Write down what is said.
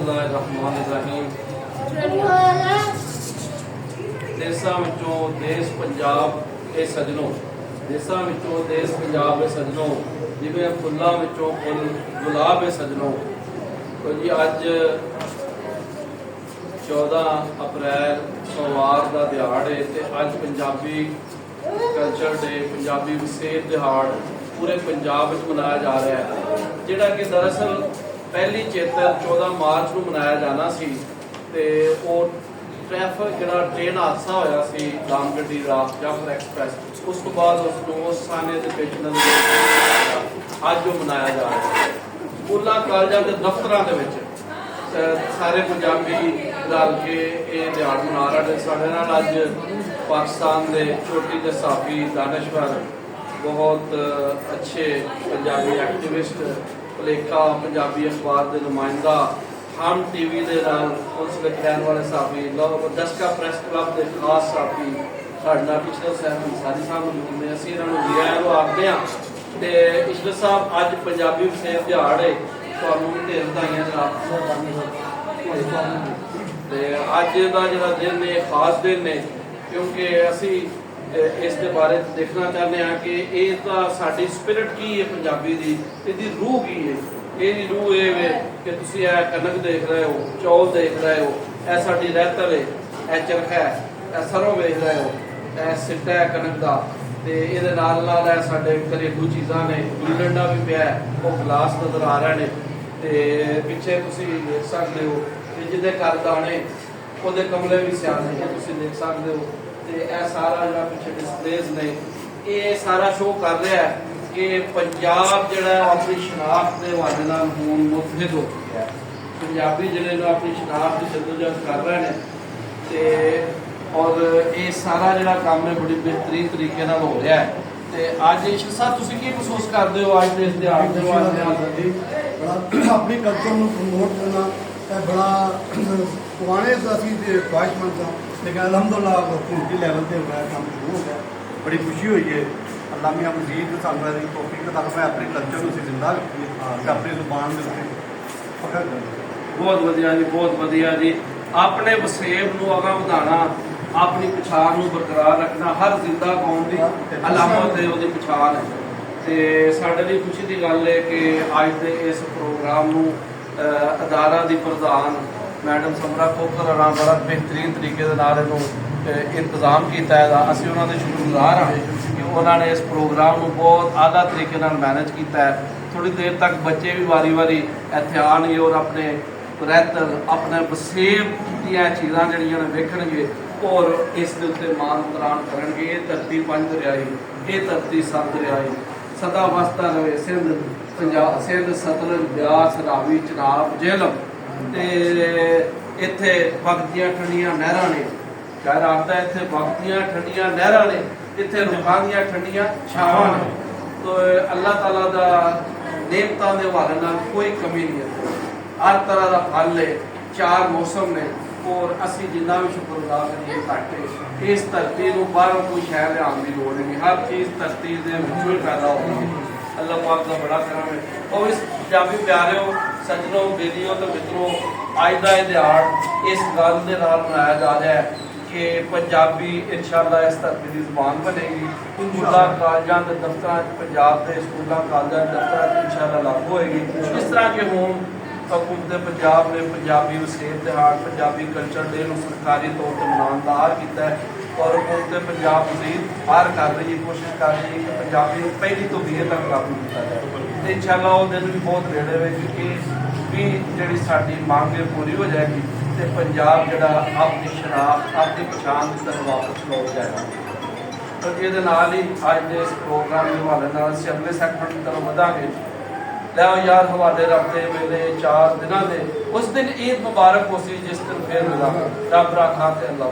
बिस्मिल्लाहिर्रहमानिर्रहीम। देसां विचों देश पंजाब ए सजनों, देसां विचों देश पंजाब ए सजनों, जिवें फुल्लां विचों फुल गुलाब ए सजनों। तो जी अज 14 अप्रैल सोमवार का दिहाड़ है ते अज पंजाबी कल्चर डे, पंजाबी विसेर दिहाड़ पूरे पंजाब में मनाया जा रहा है, जिहड़ा कि दरअसल पहली चेतर 14 मार्च को मनाया जाना सी ते वो ट्रैफिक जिहड़ा ट्रेन हादसा होया सी रामगढ़ी जाफर एक्सप्रैस, उस तो बाद उसको उस साने के पेश अज वो मनाया जा रहा है। स्कूलों कॉलेजों के दफ्तरों के विच सारे पंजाबी रल के ये दिहाड़ मना रहे हैं। साडे नाल अज पाकिस्तान के छोटी के साफी दानिशवर, बहुत अच्छे पंजाबी एक्टिविस्ट, भुलेखा पंजाबी अखबार के नुमाइंदा, हम टीवी के नाल उस रहने वाले साफी, दस्का प्रेस क्लब के खास साफी साढ़े इशरत साहब अंसारी साहब मौजूद ने। असीं इन्हां नूं रिया आखते हैं तो इशरत साहब अज पंजाबी विसेर दिहाड़ है, तुहानूं ढेर बधाइयां जनाब। अज का जिहड़ा दिन है खास दिन है, क्योंकि असी इस दे बारे देखना चाहते हैं कि ये तो साडी स्पिरिट की है पंजाबी दी, इसकी रूह की है। ये रूह ये वे कि तुसीं यह कनक देख रहे हो, चौल देख रहे हो, यह साडी रहतर है, यह चरखा है, यह सरों देख रहे हो, यह सिट्टा है कनक का, तो ये नाल नाल है साडे घरेलू चीज़ां ने, गुल्ली डंडा भी पिया है, वो गिलास नज़र आ रहे हैं, तो पिछे तुसीं देख सकते हो कि जिहदे घर दाने ਉਹਦੇ कमले भी सियाने हैं, तुसीं देख सकते हो। तो यह सारा जो पिछले डिस्पलेज ने ये सारा शो कर रहा है कि पंजाब जो अपनी शनाख्त के हवाले नाल हुण मुतहिद हो चुका है। पंजाबी जिले अपनी शनाख्त की जदोजहद कर रहे हैं तो और ये सारा जो काम है बड़ी बेहतरीन तरीके नाल हो रहा है। तो अज इशरत साहब तुसीं की महसूस करते हो अज इस दिहाड़ के हवाले अपनी कल्चर को प्रमोट करना बड़ा पुराने असी ख्वाहिशमंद था, लेकिन अलहमदुल्ला हुकूमती लैवल पर होगा काम शुरू हो गया। बड़ी खुशी हुई है। अल्लाह मियां मजीद सानू तौफीक तक मैं अपने कल्चर को जिंदा रखी अपनी जुबान के फखर कर। बहुत वधिया जी, बहुत वधिया जी। अपने वसेब को अगा बढ़ाना, अपनी पछाण को बरकरार रखना हर जिंदा कौम की अलामत है, वो पछाण है। तो साडे लिए खुशी की गल है कि अज के इस प्रोग्राम को अदारा की प्रधान मैडम समरा खोखर होना बड़ा बेहतरीन तरीके इंतजाम किया है। असीं उन्होंने शुक्रगुजार हाँ कि उन्होंने इस प्रोग्राम को बहुत आला तरीके मैनेज किया है। थोड़ी देर तक बच्चे भी वारी वारी इत्थे आएंगे और अपने रहतर अपने वसेब दी चीज़ां जिहड़ियां ने वेखणगे और इस दे उत्ते मान तरान करनगे। ये धरती पंज दरियाई, ये धरती सत दरियाई, सदा वसदा रहे सिंध पंजाब, सिंध सतलुज ब्यास रावी चनाब झेलम। ते इत्थे बगदियां ठंडियां नहरां ने, शायर आखदा इत्थे बगदियां ठंडियां नहरां ने, इत्थे रुखां दियां ठंडियां छावां ने। तो अल्लाह ताला दा नेमतां दे हवाले नाल कोई कमी नहीं है, हर तरह का फल है, चार मौसम ने और असी जिन्ना भी शुक्र अदा करिए घट है। इस धरती को बाहरों कोई शहर लियान की लोड़ नहीं, हर चीज़ धरती के विचों ही पैदा होती है। अल्लाह पाक का बड़ा करम है। और इस पंजाबी प्यारिओ सज्जनों बेलियों तो मित्रों, अज का यह दिहाड़ इस गल के नाल मनाया जा रहा है कि पंजाबी इंशाअल्लाह इस धरती की जुबान बनेगी। स्कूलों कॉलेजों के दफ्तर पंजाब के स्कूलों कॉलेजों के दफ्तर इंशाअल्लाह लागू होएगी। इस तरह के होम हुकूमत पंजाब ने पंजाबी विसेर दिहाड़, पंजाबी कल्चर डे सरकारी तौर पर मनानदार किया है और हुकूमत पंजाब मजीद बाहर कर रही है, कोशिश कर रही है कि पंजाबी पहली तो बीए तक लागू किया जाए। तो इंशाअल्लाह वो दिन भी बहुत नेड़े है, क्योंकि भी जी साडी मांग पूरी हो जाएगी तो पंजाब जो अपनी शनाख्त अपनी पछाण की तरफ वापस लौट जाएगा। तो ये ही अज के इस प्रोग्राम के हवाले असीं अगले सैगमेंट की तरफ वधांगे। लो यार हवाले रखते वेले 4 दिनों के उस दिन ईद मुबारक हो सी जिस दिन फिर मिला। रब राखा ते अल्लाह।